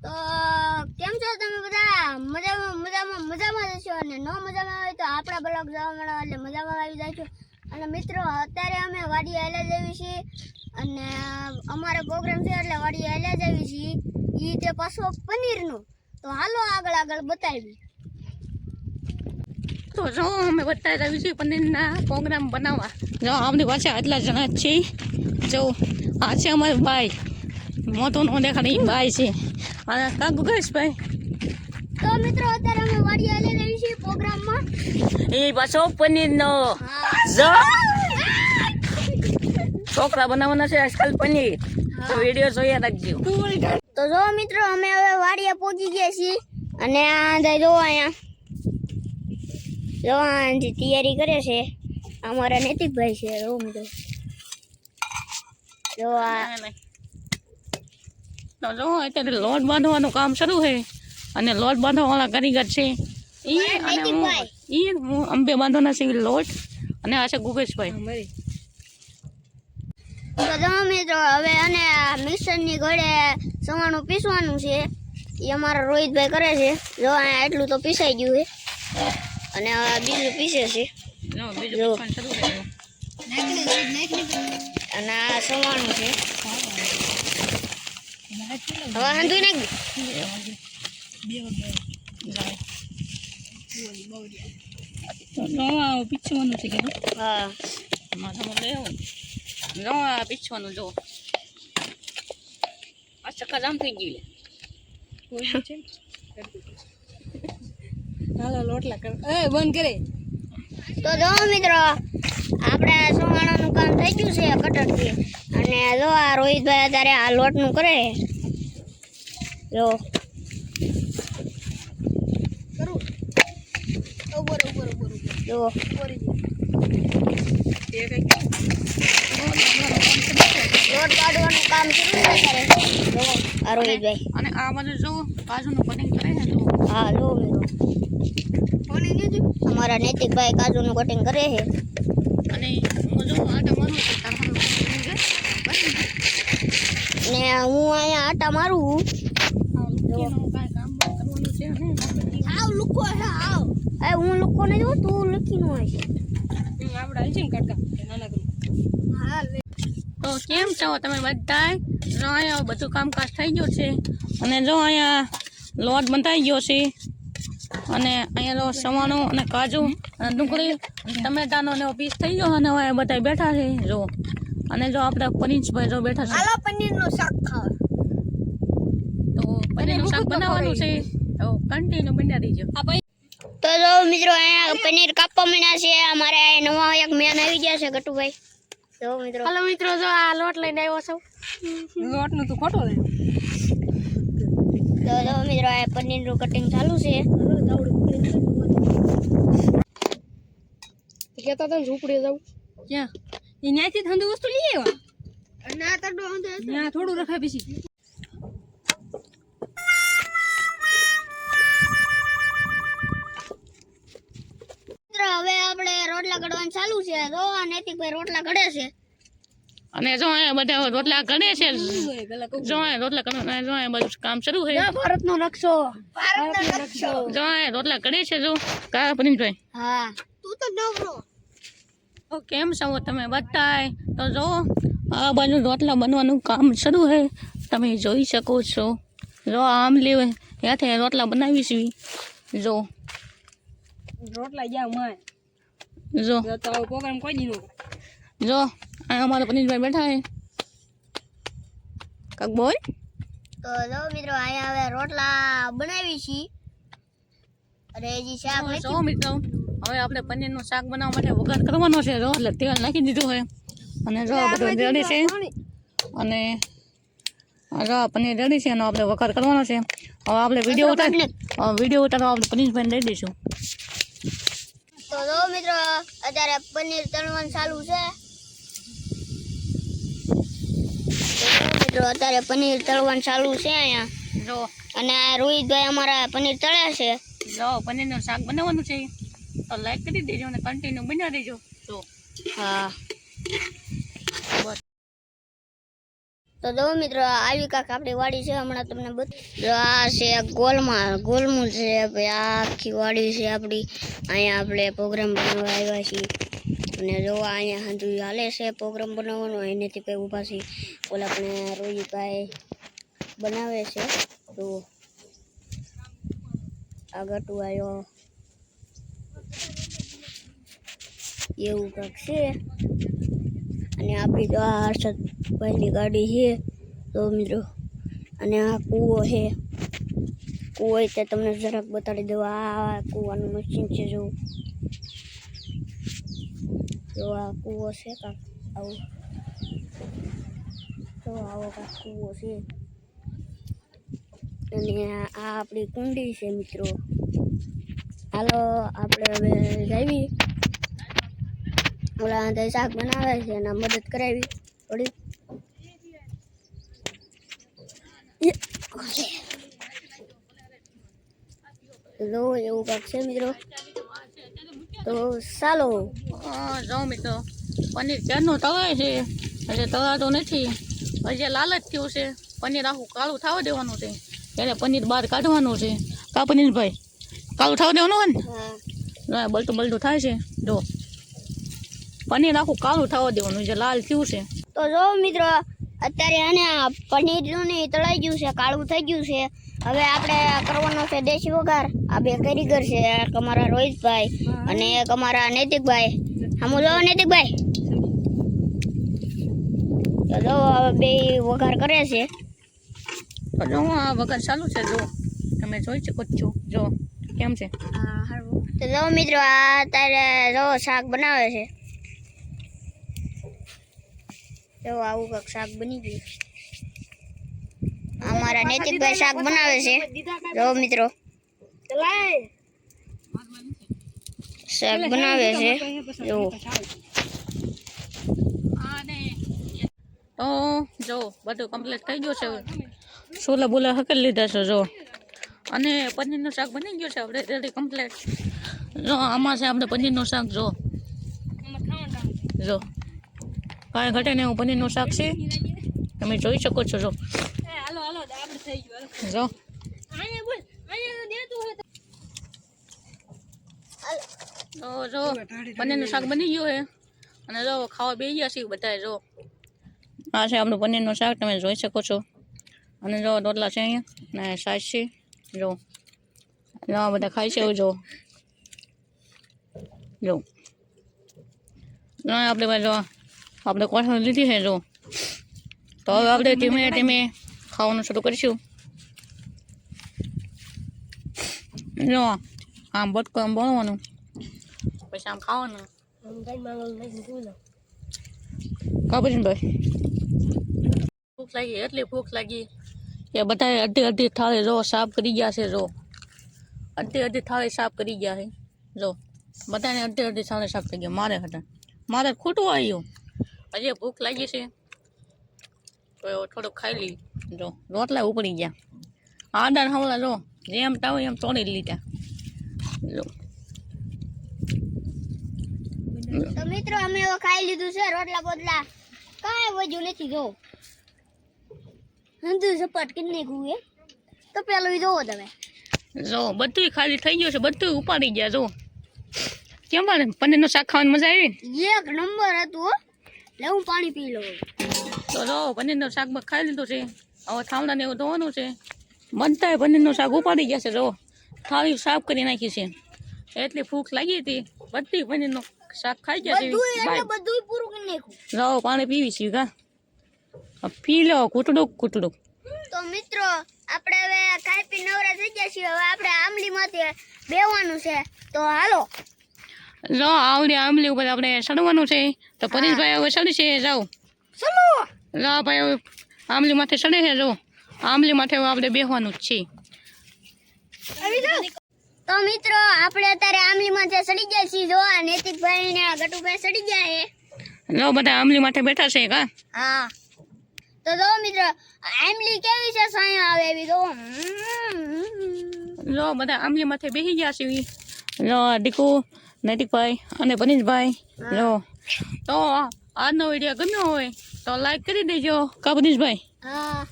તો કેમ છો તમે બધા? મજામાં જશો અને ન મજામાં હોય તો આપણા બ્લોગ જોવા મળો એટલે મજામાં આવી જાય છો. અને મિત્રો અત્યારે અમે વાડીએ હાલ્યા જઈએ છીએ અને અમારો પ્રોગ્રામ છે એટલે વાડીએ હાલ્યા જઈએ છીએ. ઈ તે પાછો પનીરનું. તો હાલો આગળ બતાવી. તો જો અમે બતાવી રહ્યા છીએ પનીરના પ્રોગ્રામ બનાવવા. જો આપણી પાસે આટલા જણા જ છે. જો આ છે અમારે ભાઈ, મોટો નો દેખાડે એ ભાઈ છે. અને કાકુ કહીશ ભાઈ. તો મિત્રો અત્યારે અમે વાડીએ હાલ્યા જઈએ છીએ પ્રોગ્રામમાં. એ પાછો પનીરનો જો છોકરા બનાવવાના છે આજકાલ પનીર. તો વિડીયો જોઈએ રાખજો. તો જો મિત્રો અમે હવે વાડીએ પહોંચી ગયા છીએ અને આ જો અહીંયા તૈયારી કરે છે અમારા નૈતિકભાઈ છે. જો મિત્રો જો તો જો અત્યારે લોટ બાંધવાનું કામ શરૂ છે અને લોટ બાંધવા વાળા કારીગર છે હું અંબે બાંધવાના છે લોટ અને આ છે ગુગેશભાઈ. તો જો મિત્રો હવે અને મિક્સરની ઘોડે સવાણું પીસવાનું છે એ અમારા રોહિતભાઈ કરે છે. જો અહીંયા એટલું તો પીસાઈ ગયું છે અને બીજું પીસે છે. અને આ સવાણું છે. હવે હાંધું નાખી પીછવાનું છે કે હા માથામાં લેવું જો આ પીછવાનું જો આ ચક્કા જામ થઈ ગઈ હાલો લોટલા કર એ બંધ કરે. તો જો મિત્રો આપણે સવાણાનું કામ થઈ ગયું છે કટરથી અને જો આ રોહિતભાઈ અત્યારે આ લોટનું કરે જો જો લોટ કાઢવાનું કામ શરૂ છે અત્યારે જો આ રોહિતભાઈ. અને આ બધું જો કાજુનું કટિંગ કરે છે જો. હા જો મિત્રો અમારા નૈતિકભાઈ કાજુનું કટિંગ કરે છે અને હું જો આટા મારું છું તારા ને હું અહીંયા આટા મારું. હું લોકો ને જો તું લખી નો હોય તો કેમ છો તમે બધા? જો અહીંયા બધું કામકાજ થઈ ગયું છે અને જો અહીંયા લોટ બંધાઈ ગયો છે અને અહીંયા જો સવાણું અને કાજુ અને ડુંગળી ટમેટાનો ને પીસ થઈ ગયો અને હવે બધા બેઠા છે જો. અને જો આપણા પનીરભાઈ જો બેઠા છે. પનીરનું શાક ખાવા. તો પનીરનું શાક બનાવવાનું છે તો કન્ટિન્યુ બન્યા રહીજો. તો જો મિત્રો અહીંયા પનીર કાપવા માંડ્યા છે. અમારે નવા એક મેન આવી ગયા છે ગટુભાઈ. જો મિત્રો હાલો મિત્રો જો આ લોટ લઈને આવ્યો છું. લોટનું તો ખોટો લે. તો જો મિત્રો આ પનીરનું કટિંગ ચાલુ છે. કેતા તને ઝૂંપડી જાવ ક્યાં એ ન્યાથી ઠંડી વસ્તુ લઈ આવ્યા ના તો ત્યાં થોડું રખાય પછી. હવે આપણે રોટલા ઘડવાનું ચાલુ છે. જો આ નૈતિકભાઈ રોટલા ઘડે છે અને જો અહીંયા બધા રોટલા કરે છે. જો અહીંયા રોટલા કરે જો અહીંયા બધું કામ શરૂ છે. ભારતનો નકશો જો અહીંયા રોટલા કરે છે જો કા પનીરભાઈ. હા તું તો નવરો. તો કેમ છો તમે બધા? તો જો આ બાજુ રોટલા બનવાનું કામ શરૂ છે તમે જોઈ શકો છો. જો આમ લેવે ત્યાંથી રોટલા બનાવીશું જો. રોટલા ગયા માય જો તો પ્રોગ્રામ કોઈ દી નો જો અહીંયા અમારા પનીરભાઈ બેઠા છે. કાક બોલ. તો જો મિત્રો અહીંયા હવે રોટલા બનાવી છીએ અને હજી શાક જો મિત્રો હવે આપણે પનીરનું શાક બનાવવા માટે વઘાર કરવાનો છે. જો એટલે તેલ નાખી દીધું છે અને જો બધું રેડી છે અને જો પનીર રેડી છે અને આપણે વઘાર કરવાનો છે. હવે આપણે વિડીયો ઉતારવા આપણે પનીરભાઈને દઈ દઈશું. તો જો મિત્રો અત્યારે પનીર તળવાનું ચાલુ છે. મિત્રો અત્યારે પનીર તળવાનું ચાલુ છે અહીંયા જો અને આ રોહિતભાઈ અમારા પનીર તળે છે. જો પનીરનું શાક બનાવવાનું છે તો લાઈક કરી દેજો અને કન્ટિન્યુ બના દેજો. તો હા તો જો મિત્રો આવી કાંક આપણી વાડી છે હમણાં તમને જો આ છે ગોલમૂળ છે ભાઈ આ આખી વાડી છે આપણી અહીંયા આપણે પ્રોગ્રામ બનાવવા આવ્યા છીએ અને જો અહીંયા હાંજુ હાલે છે પ્રોગ્રામ બનાવવાનો એનેથી કંઈ ઊભા છીએ ઓલા આપણે રોહિતભાઈ બનાવે છે તો આગળ તું આવ્યો એવું કાંક છે અને આપણી તો આ હર્ષદભાઈની ગાડી છે તો મિત્રો અને આ કૂવો છે કૂવો તે તમને જરાક બતાડી દઉં આ કૂવાનું મશીન છે જો આ કૂવો છે કાંક આવું તો આવો કાંક કૂવો છે અને આ આપણી કુંડી છે મિત્રો હાલો આપણે હવે જઈએ ઓલા અંદર શાક બનાવે છે એના મદદ કરાવી થોડી જો એવું કાંક છે મિત્રો તો ચાલો જો મિત્રો પનીર ક્યારનું તળાય છે એટલે તળાતો નથી હજી લાલ જ થયું છે પનીર આખું કાળું થવા દેવાનું છે ત્યારે પનીર બહાર કાઢવાનું છે કા પનીરભાઈ કાળું થવા દેવાનું હોય ને બલતું બલતું થાય છે જો પનીર આખું કાળું થવા દેવાનું જે લાલ થયું છે તો જો મિત્રો અત્યારે આને પનીરનું ને તળાઈ ગયું છે કાળું થઈ ગયું છે હવે આપણે કરવાનો છે દેશી વઘાર આ બે કારીગર છે એક અમારા રોહિતભાઈ અને એક અમારા નૈતિકભાઈ આમ જો નૈતિકભાઈ તો જો હવે બે વઘાર કરે છે તો જો આ વઘાર ચાલુ છે જો તમે જોઈ શકો છો જો કેમ છે તો જો મિત્રો આ અત્યારે જો શાક બનાવે છે જો આવું કાંક શાક બની ગયું અમારા નૈતિકભાઈ શાક બનાવે છે જો મિત્રો શાક બનાવે છે જો તો જો બધું કમ્પ્લીટ થઈ ગયું છે છોલા બોલા હકેલ લીધા છે જો અને પનીરનું શાક બની ગયું છે આપણે રેડી કમ્પ્લીટ જો આમાં છે આપણે પનીરનું શાક જો કાંઈ ઘટે ને એવું પનીરનું શાક છે તમે જોઈ શકો છો જો જો તો જો પનીરનું શાક બની ગયું છે અને જો ખાવા બેસી ગયા છીએ બધા જો આ છે આપણું પનીરનું શાક તમે જોઈ શકો છો અને જો રોટલા છે અહીંયા ને સાઈઝ છે જો બધા ખાય છે એવું જો આપણે ભાઈ જો આપણે કોઠાર લીધી છે જો તો હવે આપણે ધીમે ધીમે ખાવાનું શરૂ કરીશું જો આમ બટકું આમ બોલવાનું પછી આમ ખાવાનું કાબુજીભાઈ ભૂખ લાગી એટલી ભૂખ લાગી કે બધા અડધી થાળી જો સાફ કરી ગયા છે જો અડધી થાળી સાફ કરી ગયા છે જો બધાને અડધી થાળી સાફ થઈ ગયા મારે ખોટું આવ્યું હજી ભૂખ લાગી છે તો થોડુંક ખાઈ લઈ જો રોટલા ઉપડી ગયા આડા હવળા જો જેમ તાવ એમ તોડી લીધા જો તો મિત્રો અમે હવે ખાઈ લીધું છે રોટલા બોટલા કાંઈ વજુ નથી જો હંધુ સપાટ કિન્ને ગુએ તો પેલું જોવો તમે જો બધું ખાલી થઈ ગયું છે બધું ઉપાડી ગયા જો કેમ બને પનીરનું શાક ખાવાની મજા આવી એક નંબર હતું લે હું પાણી પી લઉં તો જો પનીરનું શાક ખાઈ લીધું છે હવે થાવડાને એવું ધોવાનું છે બધા પનીરનું શાક ઉપાડી ગયા છે જો થાળી સાફ કરી નાખી છે એટલી ભૂખ લાગી હતી બધી પનીરનું શાક ખાઈ ગયા છે બધું પૂરું કરી નાખ્યું જાઓ પાણી પીવી છીએ કા પી લો કૂટડું તો મિત્રો આપણે હવે ખાઈ પી નવરા થઈ ગયા છીએ હવે આપણે આંબલીમાંથી બેવાનું છે તો હાલો જો આંબલી ઉપર આપણે ચડવાનું છે તો પરેશભાઈ હવે ચડી છે જાઓ ચલો જા ભાઈ હવે આંબલી માથે ચડે છે જો આંબલી માથે આપણે બેસવાનું જ છે તો મિત્રો આપણે અત્યારે આંબલી માથે ચડી ગયા છીએ જો નૈતિકભાઈ ને ગટુભાઈ ચડી ગયા છે જો બધા આંબલી માથે બેઠા છે કા હા તો જો મિત્રો આંબલી કેવી છે સાયા આવે એવી જો બધા આંબલી માથે બેસી ગયા છે જો દીકુ નૈતિકભાઈ અને પરેશભાઈ જો તો આજનો વિડીયો ગમ્યો હોય તો લાઈક કરી દેજો કા પરેશભાઈ હા